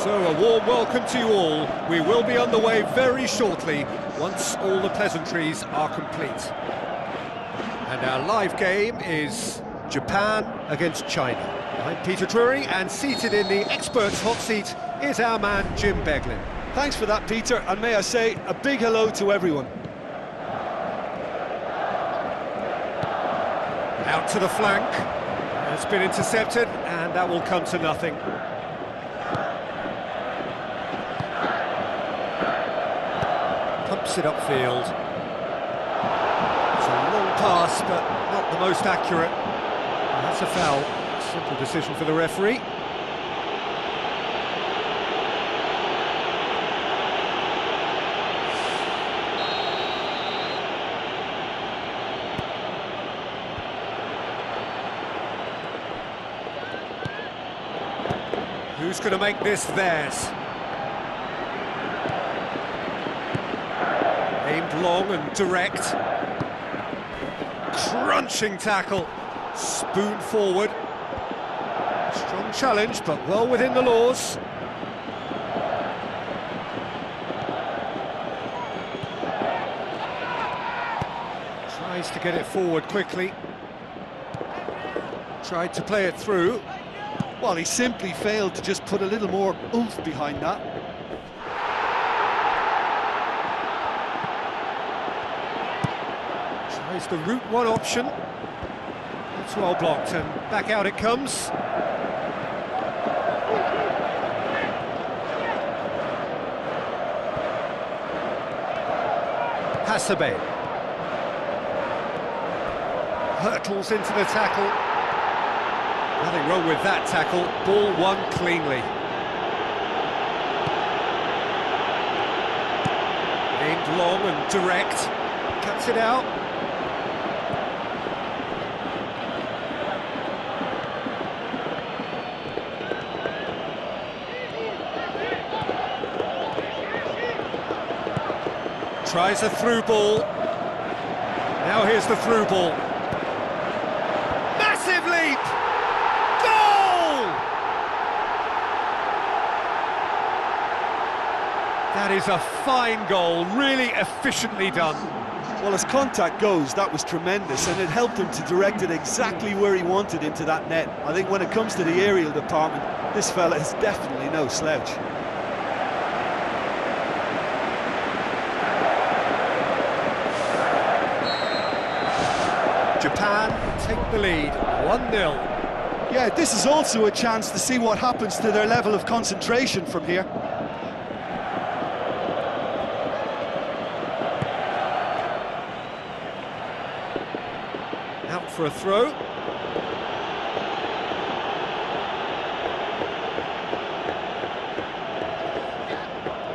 So a warm welcome to you all. We will be on the way very shortly, once all the pleasantries are complete. And our live game is Japan against China. I'm Peter Drury, and seated in the experts' hot seat is our man Jim Beglin. Thanks for that, Peter, and may I say a big hello to everyone. Out to the flank. It's been intercepted, and that will come to nothing. Pumps it upfield. It's a long pass, but not the most accurate. And that's a foul. Simple decision for the referee. Who's going to make this theirs? Aimed long and direct. Crunching tackle. Spoon forward. Strong challenge, but well within the laws. Tries to get it forward quickly. Tried to play it through. Well, he simply failed to just put a little more oomph behind that. Tries the route one option. It's well blocked, and back out it comes. Hasebe. Hurtles into the tackle. Nothing wrong with that tackle. Ball won cleanly. Aimed long and direct. Cuts it out. Tries a through ball. Now here's the through ball. Massive leap! Goal! That is a fine goal, really efficiently done. Well, as contact goes, that was tremendous, and it helped him to direct it exactly where he wanted into that net. I think when it comes to the aerial department, this fella is definitely no slouch. Japan take the lead, 1-0. Yeah, this is also a chance to see what happens to their level of concentration from here. Out for a throw.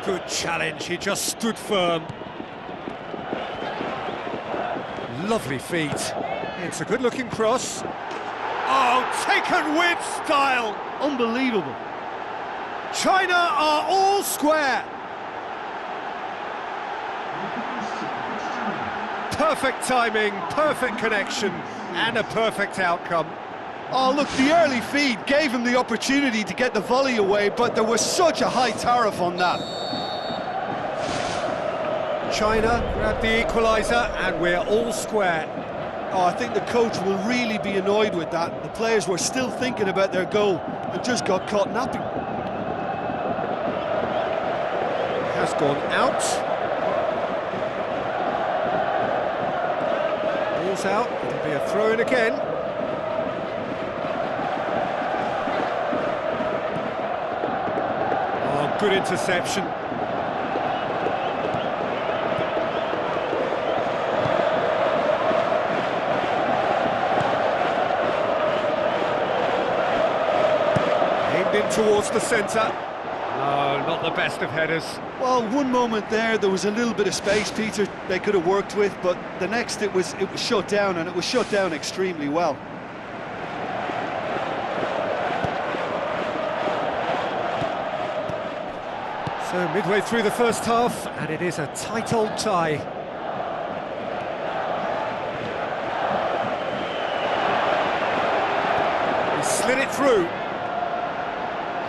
Good challenge, he just stood firm. Lovely feet. It's a good-looking cross. Oh, taken with style! Unbelievable. China are all square. Perfect timing, perfect connection, and a perfect outcome. Oh, look, the early feed gave him the opportunity to get the volley away, but there was such a high tariff on that. China grabbed the equaliser, and we're all square. Oh, I think the coach will really be annoyed with that. The players were still thinking about their goal and just got caught napping. Has gone out. Ball's out, it'll be a throw-in again. Oh, good interception. In towards the centre. No, not the best of headers. Well, one moment there was a little bit of space, Peter, they could have worked with, but the next it was shut down, and it was shut down extremely well. So midway through the first half, and it is a tight old tie. He slid it through.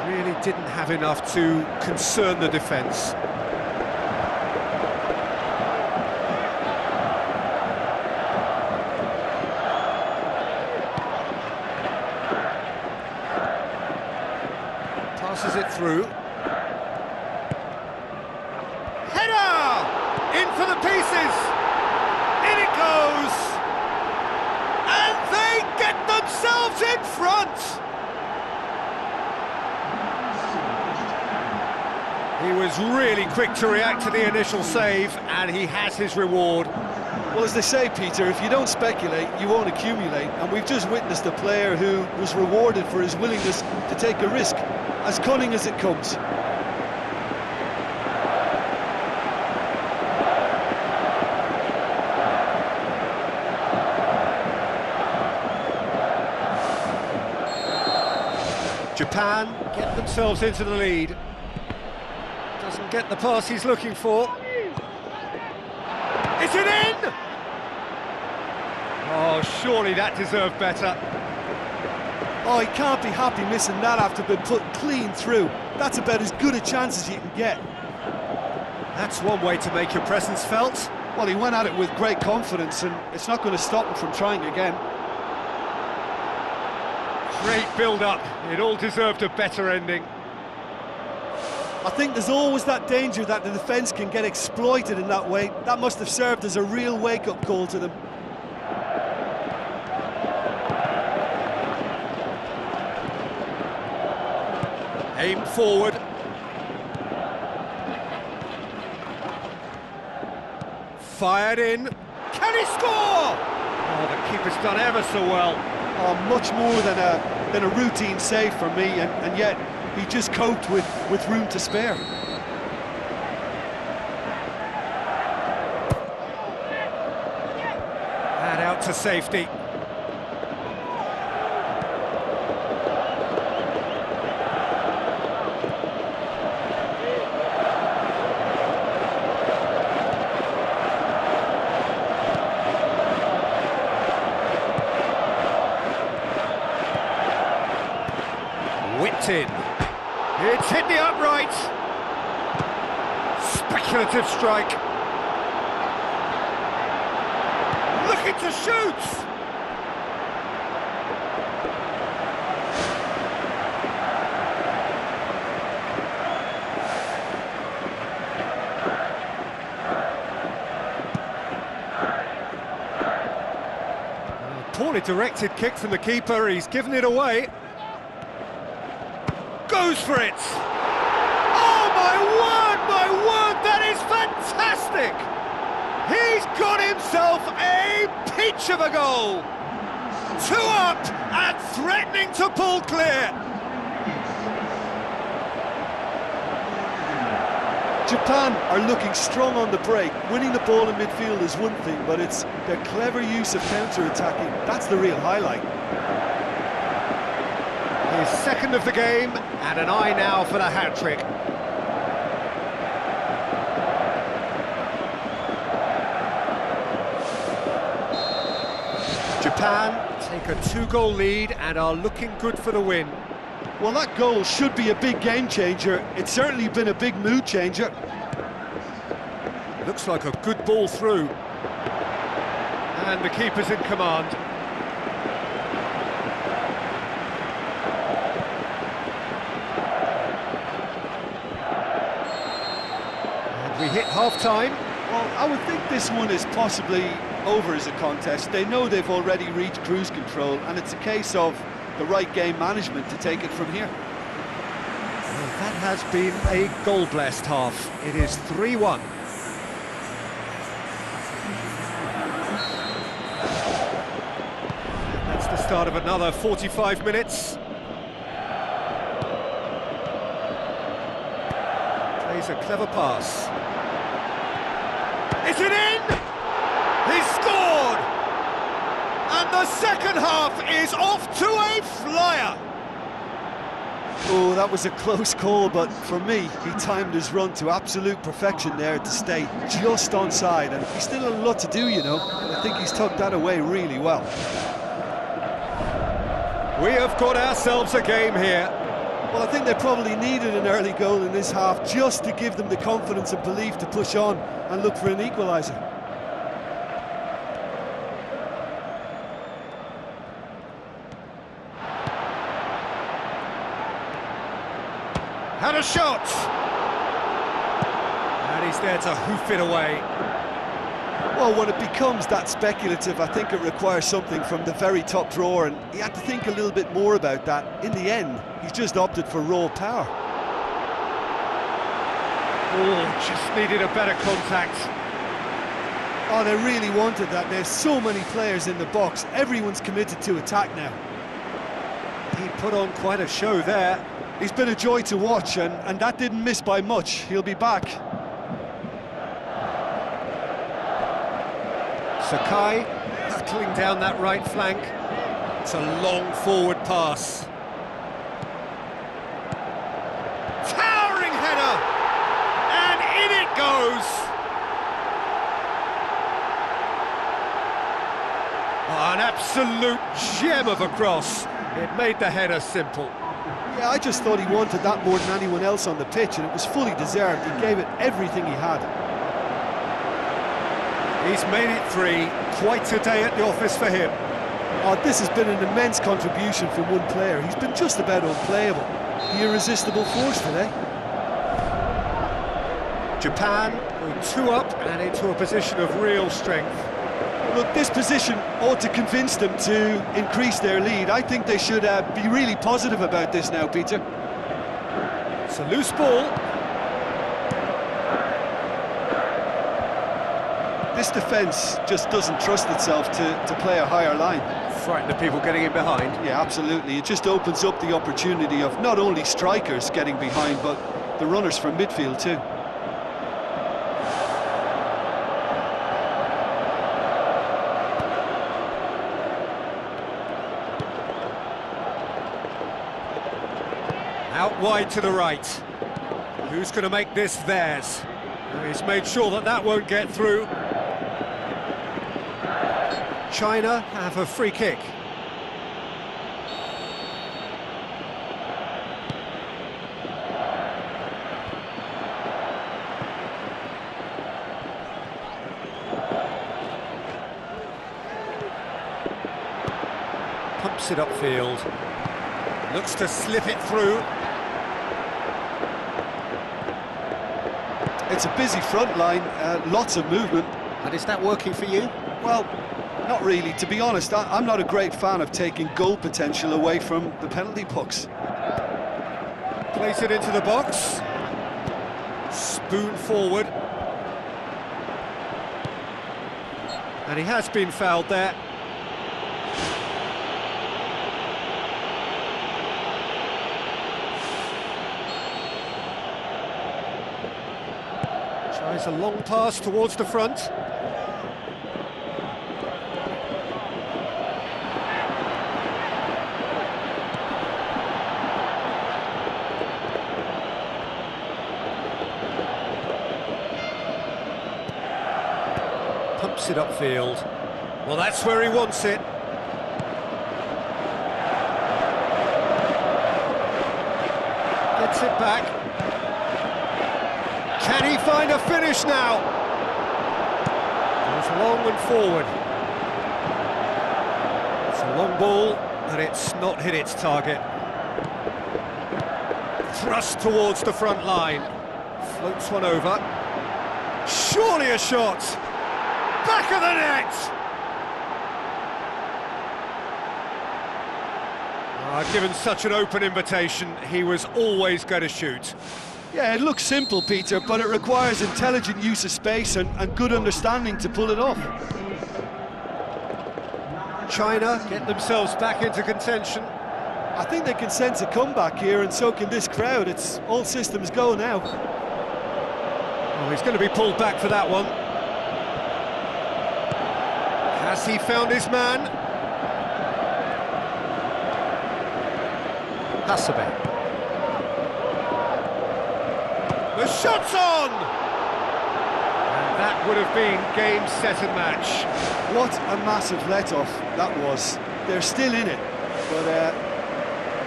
Really didn't have enough to concern the defence. Passes it through. Header! In for the pieces! In it goes! And they get themselves in front! He was really quick to react to the initial save, and he has his reward. Well, as they say, Peter, if you don't speculate, you won't accumulate. And we've just witnessed a player who was rewarded for his willingness to take a risk, as cunning as it comes. Japan get themselves into the lead. Doesn't get the pass he's looking for. Is it in? Oh, surely that deserved better. Oh, he can't be happy missing that after being put clean through. That's about as good a chance as you can get. That's one way to make your presence felt. Well, he went at it with great confidence, and it's not going to stop him from trying again. Great build-up. It all deserved a better ending. I think there's always that danger that the defence can get exploited in that way. That must have served as a real wake-up call to them. Aim forward. Fired in. Can he score? Oh, the keeper's done ever so well. Oh, much more than a routine save for me, and yet he just coped with room to spare. And out to safety. Whipped in. It's hit the upright. Speculative strike. Looking to shoot. Poorly directed kick from the keeper. He's given it away. Goes for it! Oh my word, that is fantastic! He's got himself a peach of a goal! 2 up and threatening to pull clear! Japan are looking strong on the break. Winning the ball in midfield is one thing, but it's their clever use of counter-attacking. That's the real highlight. His second of the game, and an eye now for the hat-trick. Japan take a 2-goal lead and are looking good for the win. Well, that goal should be a big game changer. It's certainly been a big mood changer. Looks like a good ball through. And the keeper's in command. We hit half-time. Well, I would think this one is possibly over as a contest. They know they've already reached cruise control, and it's a case of the right game management to take it from here. Well, that has been a goal-blessed half. It is 3-1. That's the start of another 45 minutes. Plays a clever pass. Is it in? He's scored! And the second half is off to a flyer! Oh, that was a close call, but for me, he timed his run to absolute perfection there to stay just onside, and he's still a lot to do, you know. I think he's tucked that away really well. We have got ourselves a game here. Well, I think they probably needed an early goal in this half just to give them the confidence and belief to push on and look for an equaliser. Had a shot! And he's there to hoof it away. Well, when it becomes that speculative, I think it requires something from the very top drawer, and he had to think a little bit more about that. In the end, he's just opted for raw power. Oh, just needed a better contact. Oh, they really wanted that. There's so many players in the box. Everyone's committed to attack now. He put on quite a show there. He's been a joy to watch, and that didn't miss by much. He'll be back. Sakai battling down that right flank. It's a long forward pass. Towering header! And in it goes! Oh, an absolute gem of a cross. It made the header simple. Yeah, I just thought he wanted that more than anyone else on the pitch, and it was fully deserved. He gave it everything he had. He's made it 3, quite a day at the office for him. Oh, this has been an immense contribution from one player. He's been just about unplayable. The irresistible force today. Japan going 2 up and into a position of real strength. Look, this position ought to convince them to increase their lead. I think they should be really positive about this now, Peter. It's a loose ball. This defence just doesn't trust itself to play a higher line. Frightened of people getting in behind. Yeah, absolutely. It just opens up the opportunity of not only strikers getting behind, but the runners from midfield too. Out wide to the right. Who's going to make this theirs? He's made sure that that won't get through. China have a free kick. Pumps it upfield. Looks to slip it through. It's a busy front line, lots of movement. And is that working for you? Well, not really. To be honest, I'm not a great fan of taking goal potential away from the penalty box. Place it into the box. Spoon forward. And he has been fouled there. Tries a long pass towards the front. Pumps it upfield. Well, that's where he wants it. Gets it back. Can he find a finish now? Goes long and forward. It's a long ball, but it's not hit its target. Thrust towards the front line. Floats one over. Surely a shot! Back of the net! Given such an open invitation, he was always going to shoot. Yeah, it looks simple, Peter, but it requires intelligent use of space and good understanding to pull it off. China get themselves back into contention. I think they can sense a comeback here, and so can this crowd. It's all systems go now. Oh, he's going to be pulled back for that one. Has he found his man? Hasebe. The shot's on! And that would have been game, set and match. What a massive let-off that was. They're still in it, but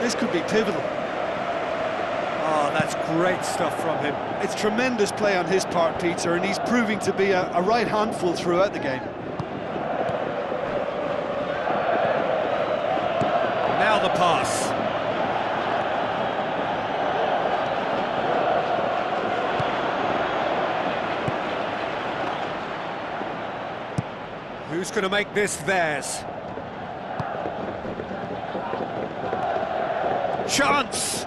this could be pivotal. Oh, that's great stuff from him. It's tremendous play on his part, Peter, and he's proving to be a right handful throughout the game. Now the pass. Who's going to make this theirs? Chance!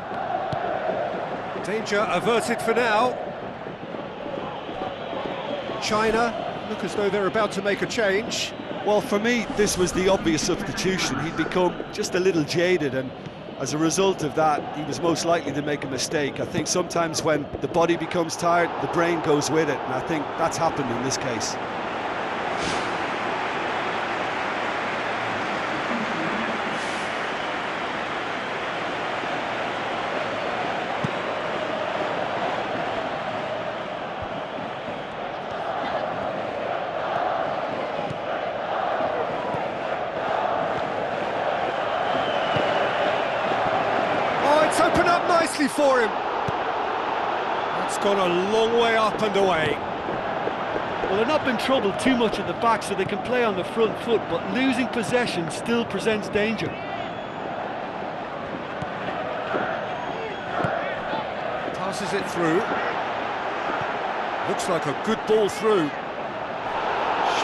Danger averted for now. China look as though they're about to make a change. Well, for me, this was the obvious substitution. He'd become just a little jaded, and as a result of that, he was most likely to make a mistake. I think sometimes when the body becomes tired, the brain goes with it, and I think that's happened in this case. It's opened up nicely for him. That's gone a long way up and away. Well, they're not been troubled too much at the back, so they can play on the front foot, but losing possession still presents danger. Passes it through. Looks like a good ball through.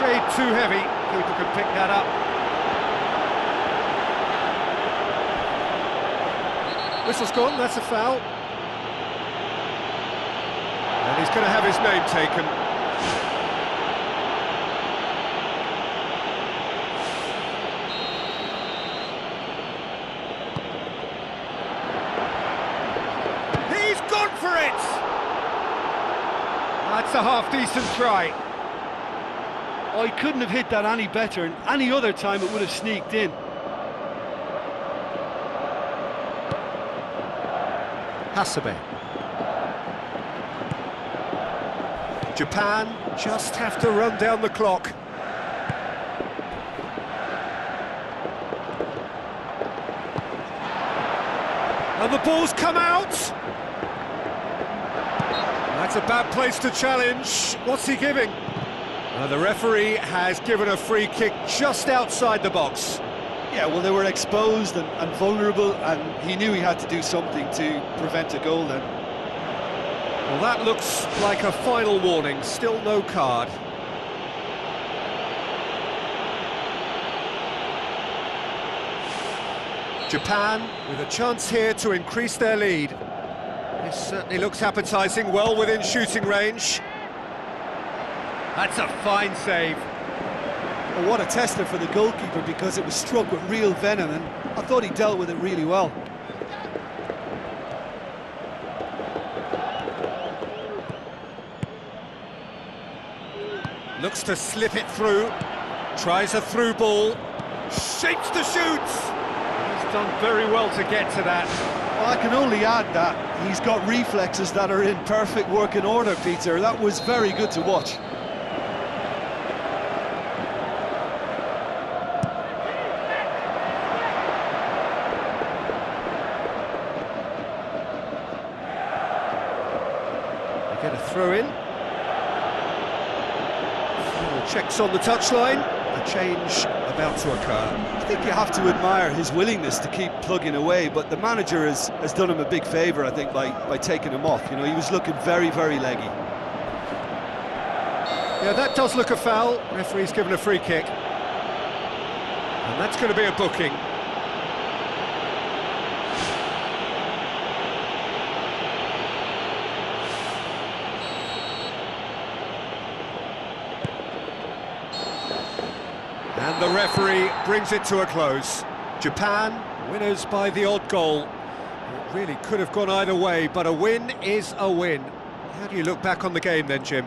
Shade too heavy. Keeper can pick that up. Whistle's gone, that's a foul. And he's going to have his name taken. He's gone for it! That's a half-decent try. Oh, he couldn't have hit that any better, and any other time it would have sneaked in. Hasebe. Japan just have to run down the clock. And the ball's come out! That's a bad place to challenge. What's he giving? The referee has given a free kick just outside the box. Yeah, well, they were exposed and vulnerable, and he knew he had to do something to prevent a goal then. Well, that looks like a final warning, still no card. Japan with a chance here to increase their lead. This certainly looks appetising, well within shooting range. That's a fine save. Well, what a tester for the goalkeeper, because it was struck with real venom, and I thought he dealt with it really well. Looks to slip it through, tries a through ball, shapes to shoot. He's done very well to get to that. Well, I can only add that he's got reflexes that are in perfect working order, Peter. That was very good to watch. Get a throw in. Checks on the touchline. A change about to occur. I think you have to admire his willingness to keep plugging away, but the manager has done him a big favour, I think, by taking him off. You know, he was looking very, very leggy. Yeah, that does look a foul. Referee's given a free kick. And that's going to be a booking. And the referee brings it to a close. Japan winners by the odd goal. It really could have gone either way, but a win is a win. How do you look back on the game then, Jim?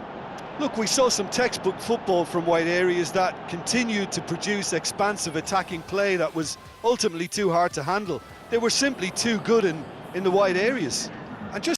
Look, we saw some textbook football from wide areas that continued to produce expansive attacking play that was ultimately too hard to handle. They were simply too good in the wide areas. And just